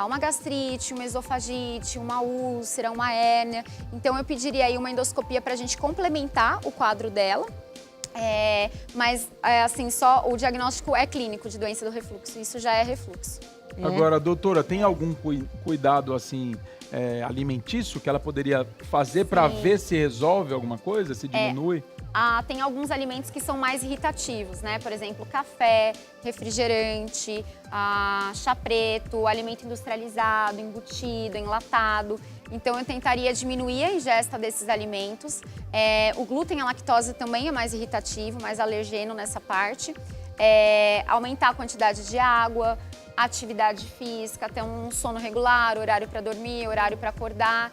uma gastrite, uma esofagite, uma úlcera, uma hérnia. Então eu pediria aí uma endoscopia para a gente complementar o quadro dela. Mas assim, só o diagnóstico é clínico de doença do refluxo, isso já é refluxo. Agora, doutora, tem algum cuidado assim alimentício que ela poderia fazer para ver se resolve alguma coisa, se diminui? Tem alguns alimentos que são mais irritativos, né? Por exemplo, café, refrigerante, chá preto, alimento industrializado, embutido, enlatado. Então eu tentaria diminuir a ingesta desses alimentos. O glúten e a lactose também é mais irritativo, mais alergeno nessa parte. Aumentar a quantidade de água, atividade física, ter um sono regular, horário para dormir, horário para acordar.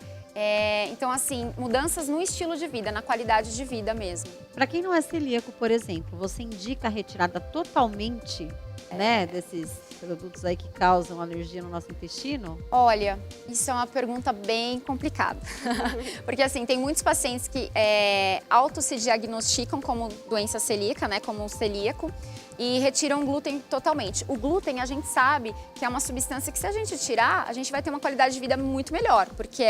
Então, assim, mudanças no estilo de vida, na qualidade de vida mesmo. Para quem não é celíaco, por exemplo, você indica a retirada totalmente, né, desses produtos aí que causam alergia no nosso intestino? Olha, isso é uma pergunta bem complicada. Porque, assim, tem muitos pacientes que auto se diagnosticam como doença celíaca, né, como celíaco, e retiram o glúten totalmente. O glúten, a gente sabe que é uma substância que, se a gente tirar, a gente vai ter uma qualidade de vida muito melhor, porque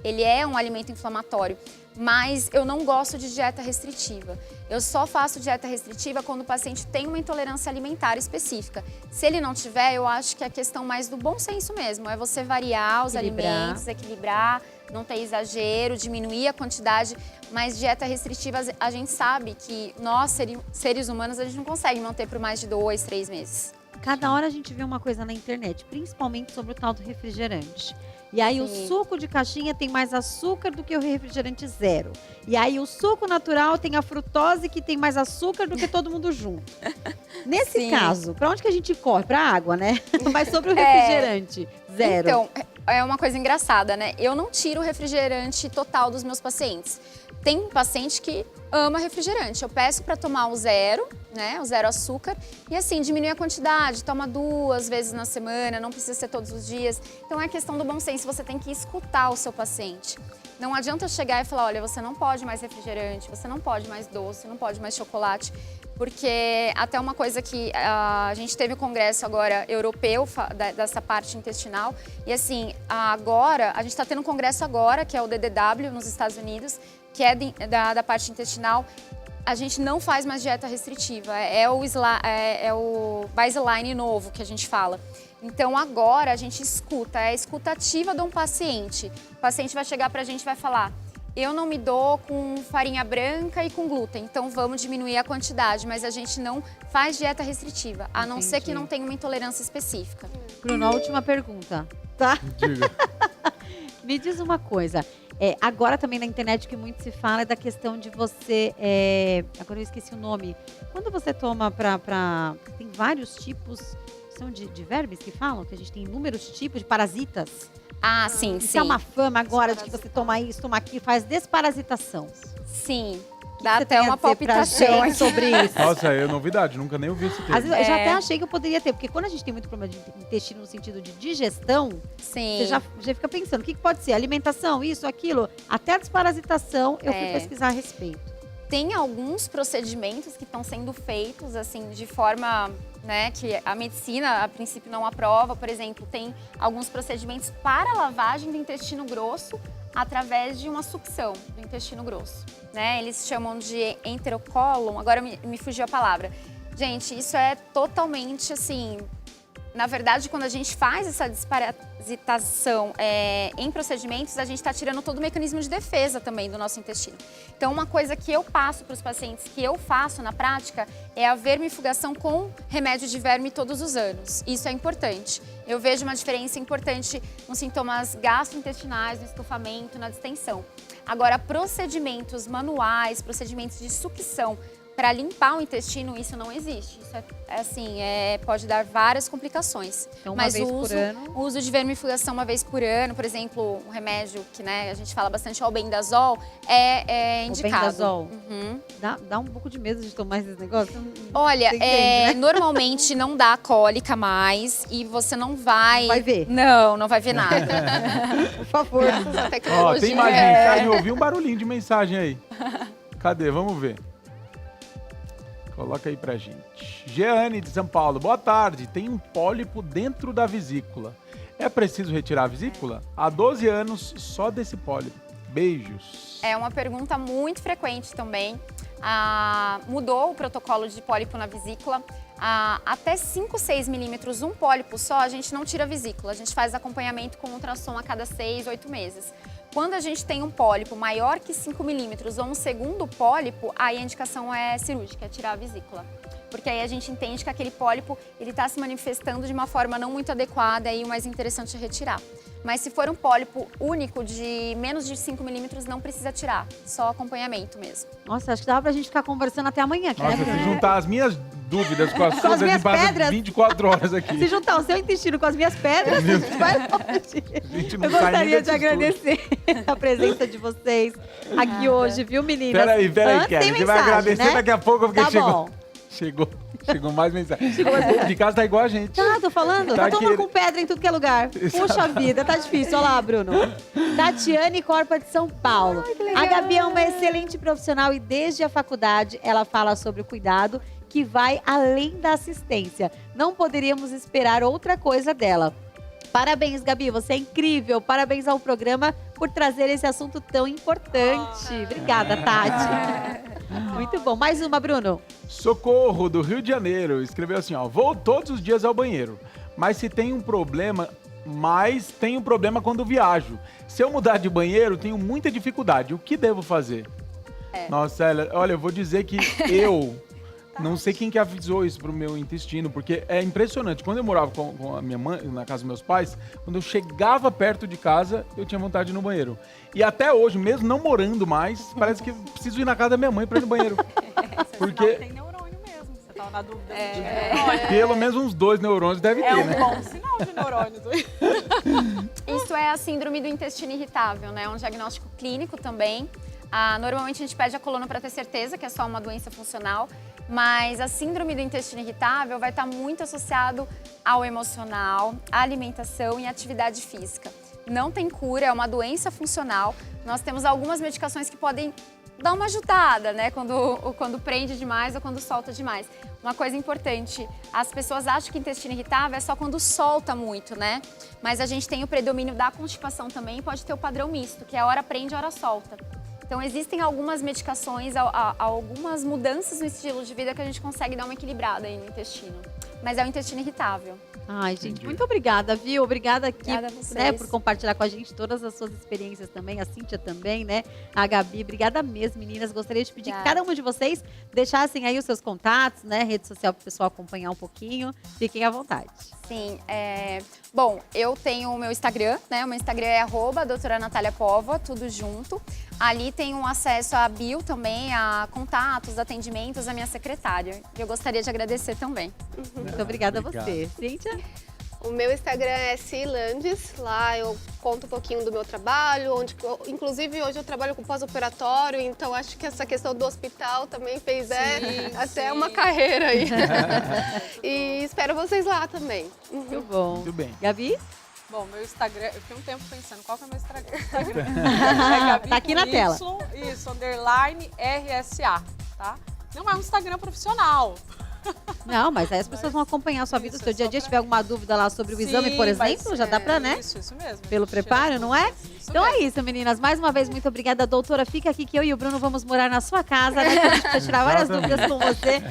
ele é um alimento inflamatório. Mas eu não gosto de dieta restritiva. Eu só faço dieta restritiva quando o paciente tem uma intolerância alimentar específica. Se ele não tiver, eu acho que é questão mais do bom senso mesmo. É você variar os alimentos, equilibrar, não ter exagero, diminuir a quantidade. Mas dieta restritiva, a gente sabe que nós, seres humanos, a gente não consegue manter por mais de 2, 3 meses. Cada hora a gente vê uma coisa na internet, principalmente sobre o tal do refrigerante. E aí o suco de caixinha tem mais açúcar do que o refrigerante zero. E aí o suco natural tem a frutose que tem mais açúcar do que todo mundo junto. Nesse caso, para onde que a gente corre? Para a água, né? Mas sobre o refrigerante zero. Então, é uma coisa engraçada, né? Eu não tiro o refrigerante total dos meus pacientes. Tem um paciente que ama refrigerante. Eu peço para tomar o zero, né? O zero açúcar. E assim, diminui a quantidade. Toma 2 vezes na semana, não precisa ser todos os dias. Então é questão do bom senso. Você tem que escutar o seu paciente. Não adianta eu chegar e falar, olha, você não pode mais refrigerante, você não pode mais doce, não pode mais chocolate. Porque até uma coisa que a gente teve o congresso agora europeu dessa parte intestinal. E assim, agora, a gente está tendo um congresso agora, que é o DDW nos Estados Unidos, que é da parte intestinal. A gente não faz mais dieta restritiva, é o baseline novo que a gente fala. Então agora a gente escuta, é a escutativa de um paciente. O paciente vai chegar pra gente e vai falar, eu não me dou com farinha branca e com glúten, então vamos diminuir a quantidade, mas a gente não faz dieta restritiva, a não ser que não tenha uma intolerância específica. Bruno, a última pergunta, tá? Diga. Me diz uma coisa, agora também na internet o que muito se fala é da questão de você, agora eu esqueci o nome, quando você toma tem vários tipos, são de vermes que falam, que a gente tem inúmeros tipos de parasitas. Sim, Isso sim. é uma fama agora de que você toma isso, toma aquilo, faz desparasitação. Sim. Que Dá até uma palpitação aqui sobre isso. Nossa, é novidade, nunca nem ouvi esse termo. Às vezes eu já até achei que eu poderia ter, porque quando a gente tem muito problema de intestino no sentido de digestão, você já fica pensando, o que pode ser? Alimentação, isso, aquilo? Até a desparasitação eu fui pesquisar a respeito. Tem alguns procedimentos que estão sendo feitos, assim, de forma, né, que a medicina, a princípio, não aprova. Por exemplo, tem alguns procedimentos para lavagem do intestino grosso através de uma sucção do intestino grosso, né? Eles chamam de enterocólon, agora me fugiu a palavra. Gente, isso é totalmente, assim... Na verdade, quando a gente faz essa desparasitação em procedimentos, a gente está tirando todo o mecanismo de defesa também do nosso intestino. Então, uma coisa que eu passo para os pacientes, que eu faço na prática, é a vermifugação com remédio de verme todos os anos. Isso é importante. Eu vejo uma diferença importante nos sintomas gastrointestinais, no estufamento, na distensão. Agora, procedimentos manuais, procedimentos de sucção, para limpar o intestino, isso não existe. Isso pode dar várias complicações. Então, uma vez por ano? O uso de vermifugação uma vez por ano, por exemplo, um remédio que, né, a gente fala bastante, o albendazol, é indicado. Albendazol. Uhum. Dá um pouco de medo de tomar esses negócios? Olha, entende, né? normalmente não dá cólica mais e você não vai... Vai ver. Não vai ver nada. Por favor. Ó, tem mais mensagem, eu ouvi um barulhinho de mensagem aí. Cadê? Vamos ver. Coloca aí pra gente. Jeane de São Paulo. Boa tarde. Tem um pólipo dentro da vesícula. É preciso retirar a vesícula? Há 12 anos só desse pólipo. Beijos. É uma pergunta muito frequente também. Mudou o protocolo de pólipo na vesícula. Até 5, 6 milímetros, um pólipo só, a gente não tira a vesícula. A gente faz acompanhamento com ultrassom a cada 6, 8 meses. Quando a gente tem um pólipo maior que 5 milímetros ou um segundo pólipo, aí a indicação é cirúrgica, é tirar a vesícula. Porque aí a gente entende que aquele pólipo está se manifestando de uma forma não muito adequada e o mais interessante é retirar. Mas se for um pólipo único de menos de 5 milímetros, não precisa tirar, só acompanhamento mesmo. Nossa, acho que dava pra gente ficar conversando até amanhã aqui, Nossa, né? se juntar as minhas dúvidas com as suas, a minhas gente passa pedras. 24 horas aqui. Se juntar o seu intestino com as minhas pedras, a gente vai longe. A gente não Eu sai nem gostaria de desse agradecer a presença de vocês aqui hoje, viu, meninas? Peraí, Antes Kelly. tem Você vai mensagem, agradecer né? daqui a pouco, porque Tá bom. Chegou mais mensagem. O povo de casa tá igual a gente. Tá, tô falando. Tá tomando com pedra em tudo que é lugar. Exato. Puxa vida, tá difícil. Olha lá, Bruno. Tatiane Corpa de São Paulo. A Gabi é uma excelente profissional e desde a faculdade ela fala sobre o cuidado que vai além da assistência. Não poderíamos esperar outra coisa dela. Parabéns, Gabi, você é incrível. Parabéns ao programa por trazer esse assunto tão importante. Obrigada, Tati. Muito bom. Mais uma, Bruno. Socorro, do Rio de Janeiro, escreveu assim, ó. Vou todos os dias ao banheiro, mas tenho um problema quando viajo. Se eu mudar de banheiro, tenho muita dificuldade. O que devo fazer? Nossa, olha, eu vou dizer que eu não sei quem que avisou isso pro meu intestino, porque é impressionante. Quando eu morava com a minha mãe, na casa dos meus pais, quando eu chegava perto de casa, eu tinha vontade de ir no banheiro. E até hoje, mesmo não morando mais, parece que eu preciso ir na casa da minha mãe pra ir no banheiro. Porque Tem neurônio mesmo, você tava na dúvida. pelo menos uns 2 neurônios deve ter, né? Bom sinal de neurônio. Isso é a síndrome do intestino irritável, né? É um diagnóstico clínico também. Normalmente a gente pede a coluna para ter certeza que é só uma doença funcional, mas a síndrome do intestino irritável vai estar muito associado ao emocional, à alimentação e à atividade física. Não tem cura, é uma doença funcional. Nós temos algumas medicações que podem dar uma ajudada, né? Quando prende demais ou quando solta demais. Uma coisa importante, as pessoas acham que intestino irritável é só quando solta muito, né? Mas a gente tem o predomínio da constipação também, pode ter o padrão misto, que é hora prende, hora solta. Então, existem algumas medicações, algumas mudanças no estilo de vida que a gente consegue dar uma equilibrada aí no intestino. Mas é o intestino irritável. Ai, gente, muito obrigada, viu? Obrigada aqui, Obrigada a vocês. né, por compartilhar com a gente todas as suas experiências também, a Cíntia também, né? A Gabi, obrigada mesmo, meninas. Gostaria de pedir que cada uma de vocês deixassem aí os seus contatos, né? Rede social para o pessoal acompanhar um pouquinho. Fiquem à vontade. Sim, bom, eu tenho o meu Instagram, né? O meu Instagram é @doutora_Natália_Póvoa, tudo junto. Ali tem um acesso à bio também, a contatos, atendimentos, a minha secretária. Eu gostaria de agradecer também. Muito obrigada a você. Cíntia? O meu Instagram é Cilandes, lá eu conto um pouquinho do meu trabalho, inclusive hoje eu trabalho com pós-operatório, então acho que essa questão do hospital também fez até uma carreira aí. E espero vocês lá também. Muito bom. Muito bem. Gabi? Bom, meu Instagram, eu fiquei um tempo pensando, qual que é o meu Instagram? É Gabi Tá aqui com na tela. Isso, _RSA, tá? Não é um Instagram profissional. Não, mas aí as pessoas vão acompanhar a sua vida, o seu dia a dia. Se tiver alguma dúvida lá sobre o exame, por exemplo, já dá pra, né? Isso mesmo. Pelo preparo, não é? Então é isso, meninas. Mais uma vez, muito obrigada, doutora. Fica aqui que eu e o Bruno vamos morar na sua casa, né? Que a gente vai tirar várias dúvidas com você.